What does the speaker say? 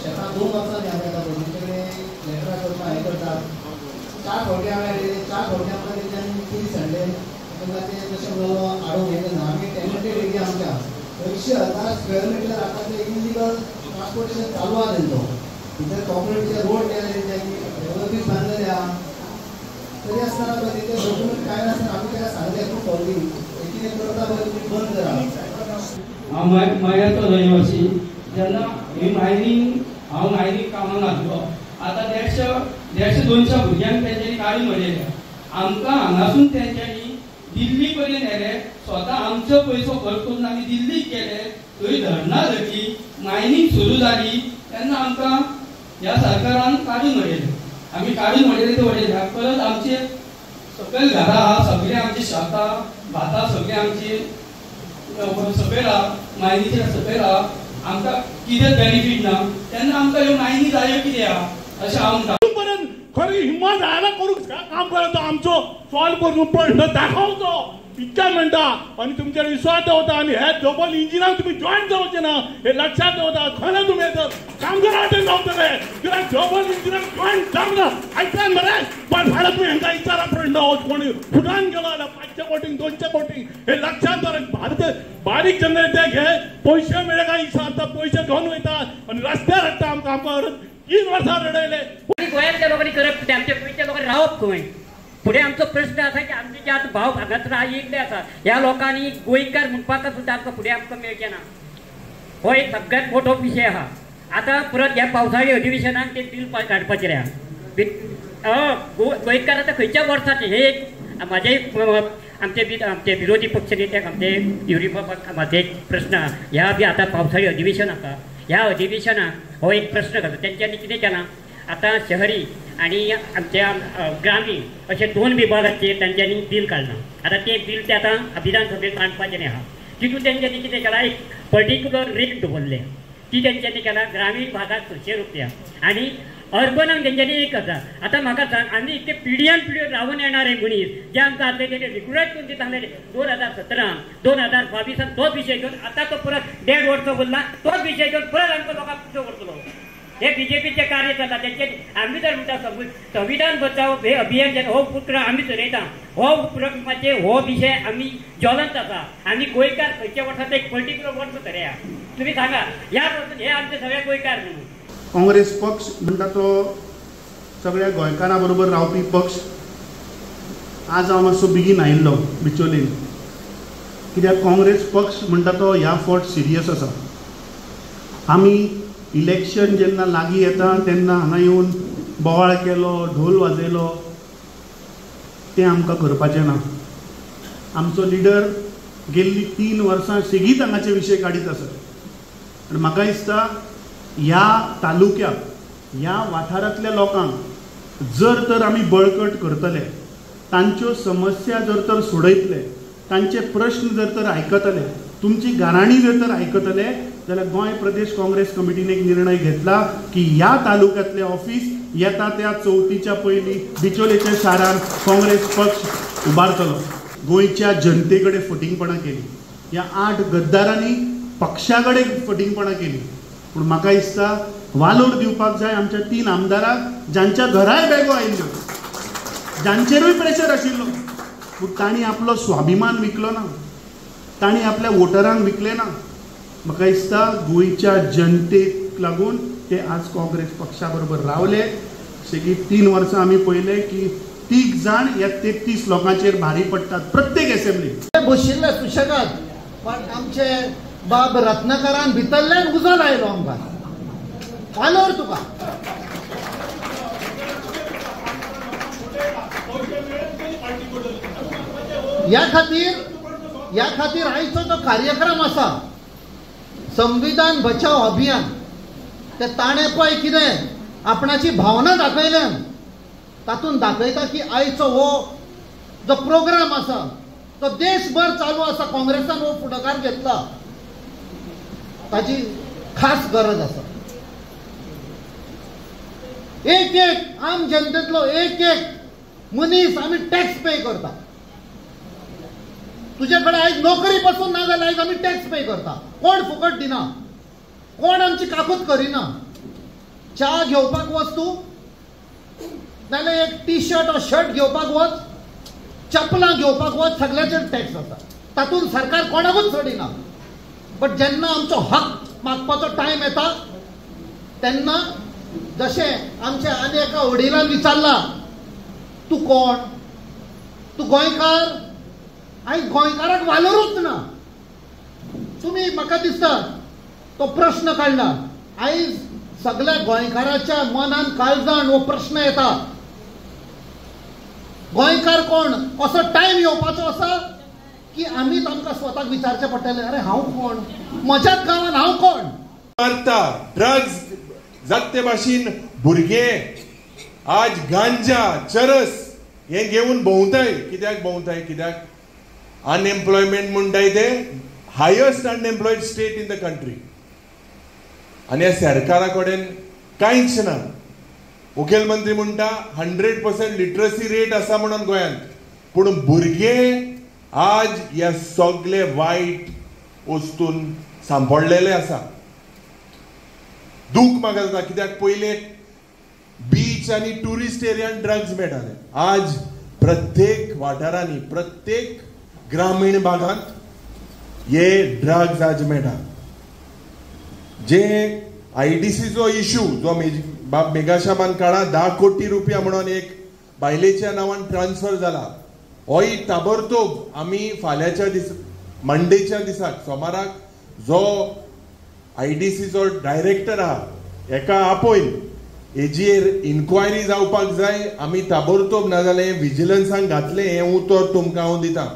शेतात 2 वर्सां ह्या जाता तुमच्याकडे लेटरा करता हे करतात 4 फावटी हांवें 4 फावटी आमकां तेंच्यांनी कितें सांगलें तुमकां ते तशें उलोवलो हाडूंक हें ना आमी टॅलेंटेड एरिया आमच्या 100,000 स्क्वेअर मिटर आतां ते इलिगल ट्रान्सपोर्टेशन चालू आहा तेंचो भितर कॉर्पोरेटचे रोड केले तेंच्यांनी डेव्हलपीस बांदलेले आहा तरी आसतना पळय ते डॉक्युमेंट काय नासतना आमी तेका सांगलें पूण फॉलोवींग हे कितें करता पळय तुमी बंद करा हांव मयेचो रहिवासी जेन्ना ही हांव मायनींग कामाक लागलो आतां 150-200 भुरग्यांक तेंच्यांनी काडून उडयल्या आमकां हांगासून तेंच्यांनी दिल्ली पर्यंत व्हेले स्वता आमचो पयसो खर्च करून आमी दिल्लीक गेले थंय धरणां धरली मायनींग सुरू जाली तेन्ना आमकां ह्या सरकारान काडून उडयले आमी काडून उडयले ते उडयल्या परत आमचे सकयल घरां आहा सगळे आमची शेतां भातां सगळे आमची सकयल आहा मायनीच्या सकयल आहा आमकां कितें बेनिफीट ना तेन्ना आमकां ह्यो मायनी जायो कितें आहा अशें हांव म्हणटा पर्यंत खरी हिम्मत जायना करूंक काम करता आमचो सॉल्व करून प्रश्न दाखवचो इतक्या म्हणटा आणि तुमचेर विश्वास दवरता आणि हे डबल इंजिनाक तुम्ही जॉईन जावचे ना हे लक्षात दवरता खरें तुमी तर कामगार वाटेन जावतले कित्याक डबल इंजिनाक जॉईन जावना आयच्यान मरे पण फाल्यां तुमी हांकां विचारा प्रश्न कोणी फुडान गेलो जाल्यार 500 कोटी 200 कोटी हे लक्षात दवरा बारीक जनरेट हे पयशे मेळे काय दिसा पयशे घेवन वयता आणि रस्त्यार हाडटा आमकां 3 वर्सां रडयले गोंयांतल्या लोकांनी करप आमच्या गोंयच्या लोकांनी रावप खंय पुढे आमचो प्रश्न आसा की आमचे जे आतां भाव हांगासर येयल्ले आसा ह्या लोकांनी गोंयकार म्हणपाक सुद्दां आमकां फुडें आमकां मेळचें ना हो एक सगळ्यात मोठो विशय आहा आतां परत ह्या पावसाळी अधिवेशनाक ते बिल काडपाचें आहा गोंयकार आतां खंयच्या वर्साचे हे एक म्हाजे आमचे विरोधी पक्ष नेत्याक आमचे युरिबाबाक म्हाजो एक प्रश्न आहा ह्या बी आतां पावसाळी अधिवेशन आसा ह्या अधिवेशनाक हो एक प्रश्न घालता तेंच्यांनी कितें केलां आतां शहरी आणि आमच्या ग्रामीण अशे 2 विभागाचेर तांच्यांनी बील काडलां आतां ते बील ते आतां विधानसभेत मांडपाचें आहा तितून तेंच्यांनी कितें केलां एक पर्टिक्युलर रेट दवरले ती तेंच्यांनी केला ग्रामीण भागात 600 रुपया आणि अर्बनाक तेंच्यांनी 1000 आतां म्हाका सांग आमी इतके पिढ्यान रावून येणारे मनीस जे आमकां आतां ते रिक्रुट करून सांगलेले 2017 2022 तोच विशय घेवन आतां तो परत 1.5 वर्सां उरला तोच विशय घेवन परत आमकां लोकांक पुढे व्हरतलो हे बीजेपीचे कार्य जाता तेंचे आमी जर म्हणटा संविधान बचाव हे अभियान जेन्ना हो उपक्रम आमी चलयता हो उपक्रमाचे हो विशय आमी ज्वलंत आसा आमी गोंयकार खंयच्या वर्सात एक पर्टिक्युलर वर्स धरया तुमी सांगा ह्या वर्सात हे आमचे सगळे गोंयकार न्हू काँग्रेस पक्ष म्हणटा तो सगळ्या गोंयकारां बरोबर रावपी पक्ष आज हांव मातसो बेगीन आयिल्लो बिचोलेन कित्याक काँग्रेस पक्ष म्हणटा तो ह्या फावट सिरियस आसा आमी इलेक्शन जेन्ना लागीं येता तेन्ना हांगा येवन बोवाळ केलो ढोल वाजयलो तें आमकां करपाचें ना आमचो लिडर गेल्ली 3 वर्सां सेगीत हांगाचे विशय काडीत आसा आनी म्हाका दिसता ह्या तालुक्याक ह्या वाठारांतल्या लोकांक जर तर आमी बळकट करतले तांच्यो समस्या जर तर सोडयतले तांचे प्रश्न जर तर आयकतले तुमची गाराणी जर तर आयकतले जाल्यार गोंय प्रदेश काँग्रेस कमिटीन एक निर्णय घेतला की ह्या तालुक्यांतले ऑफिस येता त्या 34च्या पयलीं बिचोलेच्या शारार काँग्रेस पक्ष उबारतलो गोंयच्या जनते कडेन फटिंगपणां केली ह्या 8 गद्दारांनी पक्षा कडेन फटिंगपणां केली पूण म्हाका दिसता वालोर दिवपाक जाय आमच्या 3 आमदाराक जांच्या घराय बॅगो आयिल्ल्यो जांचेरूय प्रेशर आशिल्लो पूण तांणी आपलो स्वाभिमान विकलो ना तांणी आपल्या वोटरांक विकले ना म्हाका दिसता गोंयच्या जनतेक लागून ते आज काँग्रेस पक्षा बरोबर रावले सेगीत 3 वर्सां आमी पळयले की 3 जाण ह्या 33 लोकांचेर भारी पडटात प्रत्येक असेंब्लीत बशिल्ले सुशेगाद पण आमचे बाब रत्नाकरान भितरल्यान उजो लायलो आमकां वालोर तुका ह्या खातीर आयचो जो कार्यक्रम आसा संविधान बचाव अभियान ते ताणें पळय कितें आपणाची भावना दाखयल्यान तातूंत दाखयता की आयचो हो जो प्रोग्राम आसा तो देशभर चालू आसा काँग्रेसान हो फुडाकार घेतला ताची खास गरज आसा एक आम जनतेतलो एक मनीस आमी टॅक्स पे करता तुजे कडेन आयज नोकरी पासून ना जाल्यार आयज आमी टॅक्स पे करता कोण फुकट दिना कोण आमची काकूत करिना च्या घेवपाक वच तूं नाल्यार एक टी शर्ट वा शर्ट घेवपाक वच, चपलां घेवपाक वच, सगळ्याचेर टॅक्स आसा. तातूंत सरकार कोणाकूच सोडिना. बट जेन्ना आमचो हक मागपाचो टायम येता तेन्ना जशें आमच्या आनी एका वडिलान विचारला, तूं कोण, तूं गोंयकार? आयज गोंयकाराक वालोरूच ना. तुमी म्हाका दिसता तो प्रश्न काडला. आयज सगळ्या गोंयकाराच्या मनान काळजान हो प्रश्न येता, गोंयकार कोण? असो टायम येवपाचो आसा की आमीच आमकां स्वताक विचारचें पडटलें, अरे हांव कोण, म्हज्याच गांवांत हांव कोण? मारता ड्रग्स जाते भाशेन भुरगे आज गांजा चरस हे घेवन भोंवताय. कित्याक भोंवताय? कित्याक अनएम्प्लॉयमेंट म्हणटाय ते highest unemployed state in the country. आनी ह्या सरकारा कडेन कांयच ना. मुखेलमंत्री म्हणटा 100% लिटरसी रेट आसा म्हणून गोंयांत, पूण भुरगे आज ह्या सगळे वायट वस्तून सांपडलेले आसा. दूख म्हाका जाता. कित्याक पयले बीच आनी टुरिस्ट एरियान ड्रग्स मेळटाले. आज प्रत्येक वाठारांनी, प्रत्येक ग्रामीण भागांत हे ड्रग्स आज मेळटा. जे IDCचो इश्यू जो मेघाशाबान काळा 10 कोटी रुपया म्हणून एक बायलेच्या नांवान ट्रान्सफर जाला, होय ताबडतोब आमी फाल्यांच्या मंडेच्या दिसाक सोमाराक जो IDCचो डायरेक्टर आहा एका आपयन हेजेर इन्क्वायरी जावपाक जाय. आमी ताबडतोब नाजाल्यार विजिलन्साक घातले हें उतर तुमकां हांव दितां.